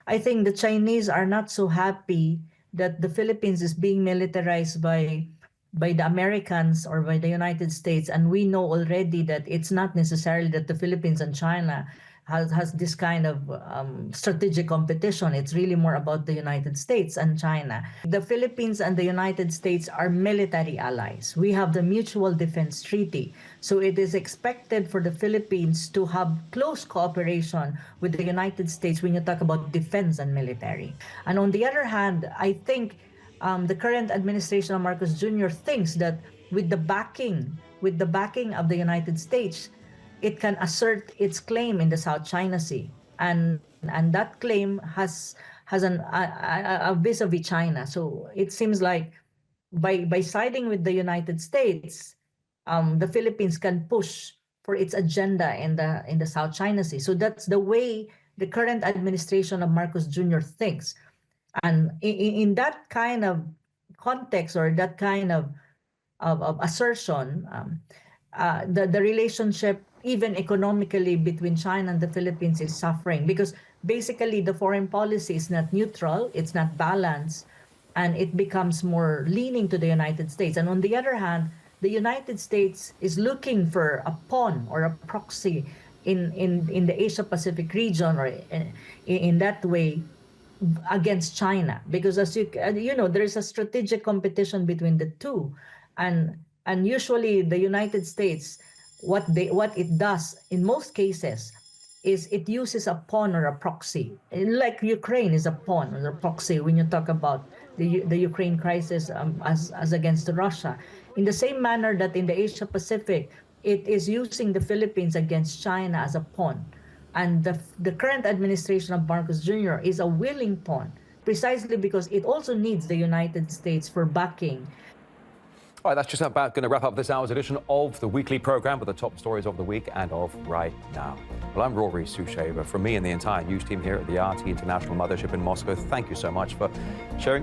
I think the Chinese are not so happy that the Philippines is being militarized by the Americans or by the United States, and we know already that it's not necessarily that the Philippines and China has this kind of strategic competition. It's really more about the United States and China. The Philippines and the United States are military allies. We have the Mutual Defense Treaty. So it is expected for the Philippines to have close cooperation with the United States when you talk about defense and military. And on the other hand, I think the current administration of Marcos Jr. thinks that with the backing of the United States, it can assert its claim in the South China Sea, and that claim has a vis-a-vis China. So it seems like by siding with the United States, the Philippines can push for its agenda in the South China Sea. So that's the way the current administration of Marcos Jr. thinks. And in that kind of context or that kind of assertion, the relationship, even economically, between China and the Philippines is suffering because basically the foreign policy is not neutral, it's not balanced, and it becomes more leaning to the United States. And on the other hand, the United States is looking for a pawn or a proxy in the Asia-Pacific region or in that way against China, because as you know, there is a strategic competition between the two, and usually the United States, what it does in most cases is it uses a pawn or a proxy, like Ukraine is a pawn or a proxy when you talk about the Ukraine crisis as against Russia. In the same manner that in the Asia Pacific, it is using the Philippines against China as a pawn. And the current administration of Marcos Jr. is a willing pawn, precisely because it also needs the United States for backing. All right, that's just about going to wrap up this hour's edition of the weekly program with the top stories of the week and of right now. Well, I'm Rory Susheva. From me and the entire news team here at the RT International Mothership in Moscow, thank you so much for sharing your